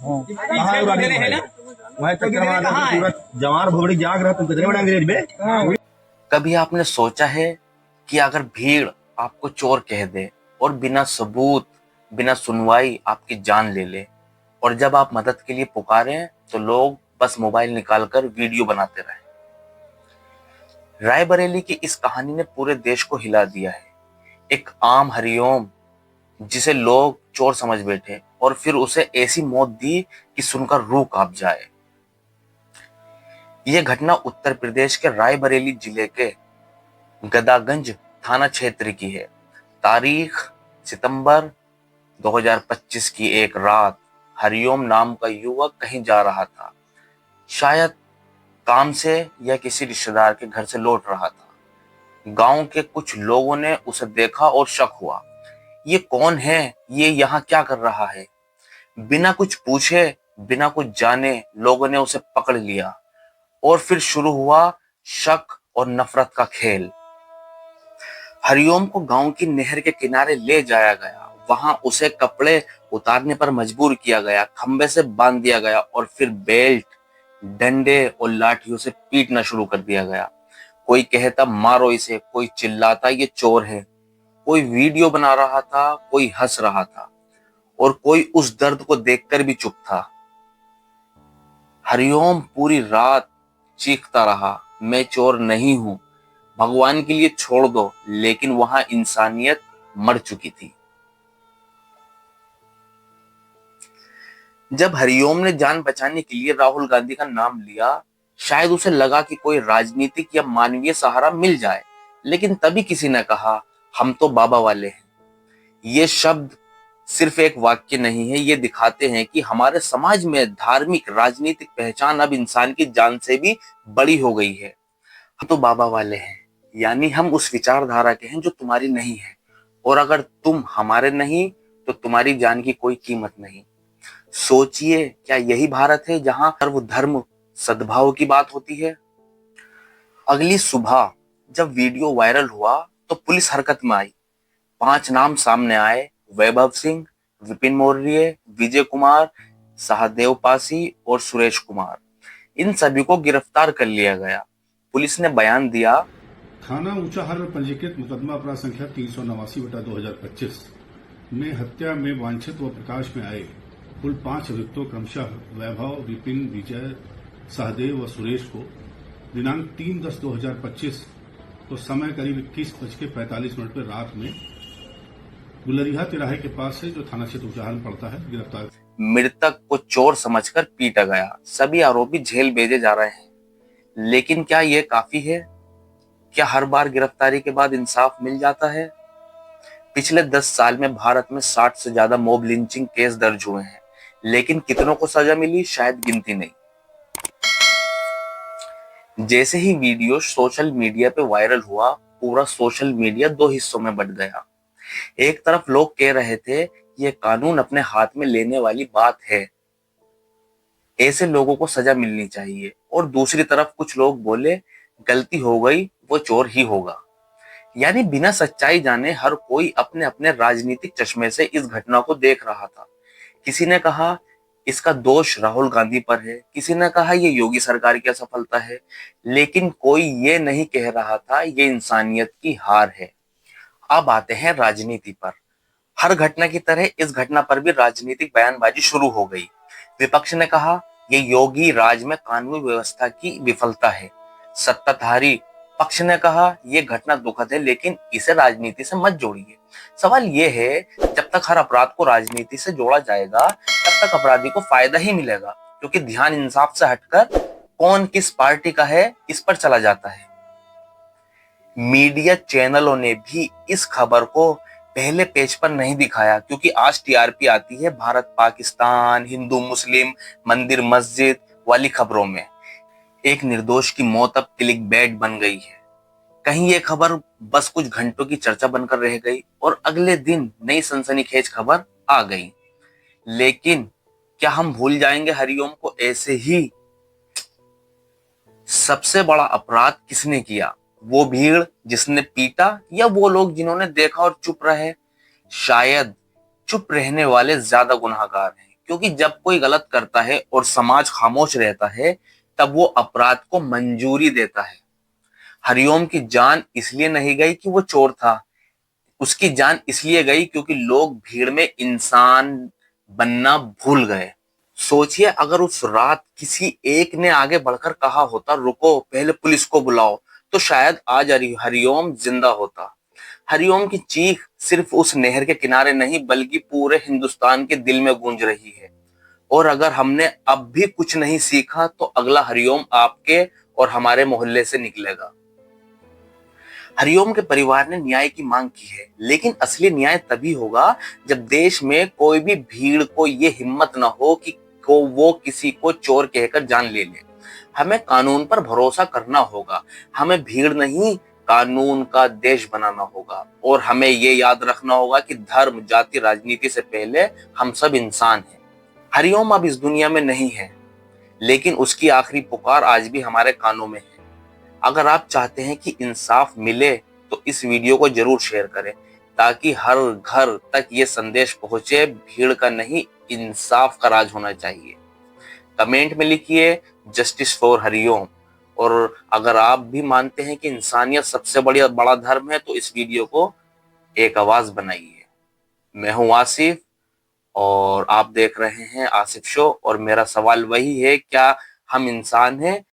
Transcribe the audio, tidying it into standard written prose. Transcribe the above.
कहाँ उड़ा दी है? वहाँ चक्कर मार रहा है, पूरा जवार भोगड़ी जाग रहा, तुम कितने बड़े अंग्रेज बे? कभी आपने सोचा है कि अगर भीड़ आपको चोर कह दे और बिना सबूत, बिना सुनवाई आपकी जान ले ले, और जब आप मदद के लिए पुकारें तो लोग बस मोबाइल निकालकर वीडियो बनाते रहे। रायबरेली की इस कहानी ने पूरे देश को हिला दिया है। एक आम हरिओम जिसे लोग चोर समझ बैठे और फिर उसे ऐसी मौत दी कि सुनकर रूह कांप जाए। यह घटना उत्तर प्रदेश के रायबरेली जिले के गदागंज थाना क्षेत्र की है। तारीख सितंबर 2025 की एक रात हरिओम नाम का युवक कहीं जा रहा था, शायद काम से या किसी रिश्तेदार के घर से लौट रहा था। गांव के कुछ लोगों ने उसे देखा और शक हुआ, ये कौन है, ये यहाँ क्या कर रहा है। बिना कुछ पूछे, बिना कुछ जाने लोगों ने उसे पकड़ लिया और फिर शुरू हुआ शक और नफरत का खेल। हरिओम को गांव की नहर के किनारे ले जाया गया। वहां उसे कपड़े उतारने पर मजबूर किया गया, खंबे से बांध दिया गया और फिर बेल्ट, डंडे और लाठियों से पीटना शुरू कर दिया गया। कोई कहता मारो इसे, कोई चिल्लाता ये चोर है, कोई वीडियो बना रहा था, कोई हंस रहा था और कोई उस दर्द को देखकर भी चुप था। हरिओम पूरी रात चीखता रहा, मैं चोर नहीं हूं, भगवान के लिए छोड़ दो, लेकिन वहां इंसानियत मर चुकी थी। जब हरिओम ने जान बचाने के लिए राहुल गांधी का नाम लिया, शायद उसे लगा कि कोई राजनीतिक या मानवीय सहारा मिल जाए, लेकिन तभी किसी ने कहा, हम तो बाबा वाले हैं। ये शब्द सिर्फ एक वाक्य नहीं है, ये दिखाते हैं कि हमारे समाज में धार्मिक राजनीतिक पहचान अब इंसान की जान से भी बड़ी हो गई है। हम तो बाबा वाले हैं, यानी हम उस विचारधारा के हैं जो तुम्हारी नहीं है, और अगर तुम हमारे नहीं तो तुम्हारी जान की कोई कीमत नहीं। सोचिए, क्या यही भारत है जहां सर्वधर्म सद्भाव की बात होती है। अगली सुबह जब वीडियो वायरल हुआ तो पुलिस हरकत में आई। 5 नाम सामने आए, वैभव सिंह, विपिन मौर्य, विजय कुमार, सहदेव पासी और सुरेश कुमार। इन सभी को गिरफ्तार कर लिया गया। पुलिस ने बयान दिया, थाना ऊंचाहार में पंजीकृत मुकदमा अपराध संख्या 389/2025 में हत्या में वांछित व प्रकाश में आए कुल 5 अभियुक्तों क्रमशः वैभव, विपिन, विजय, सहदेव व सुरेश को दिनांक 3/10/2025 को समय करीब 21:45 पर रात में गुलरिया तिराहे के पास से, जो थाना क्षेत्र ऊंचाहार में पड़ता है, गिरफ्तार। मृतक को चोर समझकर पीटा गया। सभी आरोपी जेल भेजे जा रहे हैं, लेकिन क्या यह काफी है? क्या हर बार गिरफ्तारी के बाद इंसाफ मिल जाता है? पिछले 10 साल में भारत में 60 से ज्यादा मॉब लिंचिंग केस दर्ज हुए हैं, लेकिन कितनों को सजा मिली, शायद गिनती नहीं। जैसे ही वीडियो सोशल मीडिया पे वायरल हुआ, पूरा सोशल मीडिया 2 हिस्सों में बंट गया। एक तरफ लोग कह रहे थे ये कानून अपने हाथ में लेने वाली बात है, ऐसे लोगों को सजा मिलनी चाहिए, और दूसरी तरफ कुछ लोग बोले गलती हो गई, वो चोर ही होगा। यानी बिना सच्चाई जाने हर कोई अपने अपने राजनीतिक चश्मे से इस घटना को देख रहा था। किसी ने कहा इसका दोष राहुल गांधी पर है, किसी ने कहा ये योगी सरकार की असफलता है, लेकिन कोई ये नहीं कह रहा था ये इंसानियत की हार है। अब आते हैं राजनीति पर। हर घटना की तरह इस घटना पर भी राजनीतिक बयानबाजी शुरू हो गई। विपक्ष ने कहा ये योगी राज में कानून व्यवस्था की विफलता है। सत्ताधारी पक्ष ने कहा यह घटना दुखद है, लेकिन इसे राजनीति से मत जोड़िए। सवाल यह है, जब तक हर अपराध को राजनीति से जोड़ा जाएगा तब तक अपराधी को फायदा ही मिलेगा, क्योंकि ध्यान इंसाफ से हटकर कौन किस पार्टी का है इस पर चला जाता है। मीडिया चैनलों ने भी इस खबर को पहले पेज पर नहीं दिखाया, क्योंकि आज टीआरपी आती है भारत पाकिस्तान, हिंदू मुस्लिम, मंदिर मस्जिद वाली खबरों में। एक निर्दोष की मौत अब क्लिक बैट बन गई है। कहीं ये खबर बस कुछ घंटों की चर्चा बनकर रह गई और अगले दिन नई सनसनीखेज खबर आ गई। लेकिन क्या हम भूल जाएंगे हरिओम को ऐसे ही? सबसे बड़ा अपराध किसने किया? वो भीड़ जिसने पीटा, या वो लोग जिन्होंने देखा और चुप रहे? शायद चुप रहने वाले ज्यादा गुनहगार हैं, क्योंकि जब कोई गलत करता है और समाज खामोश रहता है तब वो अपराध को मंजूरी देता है। हरिओम की जान इसलिए नहीं गई कि वो चोर था, उसकी जान इसलिए गई क्योंकि लोग भीड़ में इंसान बनना भूल गए। सोचिए अगर उस रात किसी एक ने आगे बढ़कर कहा होता रुको पहले पुलिस को बुलाओ, तो शायद आज हरिओम जिंदा होता। हरिओम की चीख सिर्फ उस नहर के किनारे नहीं बल्कि पूरे हिंदुस्तान के दिल में गूंज रही है। और अगर हमने अब भी कुछ नहीं सीखा तो अगला हरिओम आपके और हमारे मोहल्ले से निकलेगा। हरिओम के परिवार ने न्याय की मांग की है, लेकिन असली न्याय तभी होगा जब देश में कोई भी भीड़ को ये हिम्मत न हो कि वो किसी को चोर कहकर जान ले ले। हमें कानून पर भरोसा करना होगा, हमें भीड़ नहीं कानून का देश बनाना होगा। और हमें ये याद रखना होगा कि धर्म, जाति, राजनीति से पहले हम सब इंसान हैं। हरिओम अब इस दुनिया में नहीं है, लेकिन उसकी आखिरी पुकार आज भी हमारे कानों में है। अगर आप चाहते हैं कि इंसाफ मिले तो इस वीडियो को जरूर शेयर करें ताकि हर घर तक ये संदेश पहुंचे, भीड़ का नहीं इंसाफ का राज होना चाहिए। कमेंट में लिखिए जस्टिस फॉर हरिओम। और अगर आप भी मानते हैं कि इंसानियत सबसे बड़ा धर्म है तो इस वीडियो को एक आवाज बनाइए। मैं हूं आसिफ और आप देख रहे हैं आसिफ शो। और मेरा सवाल वही है, क्या हम इंसान हैं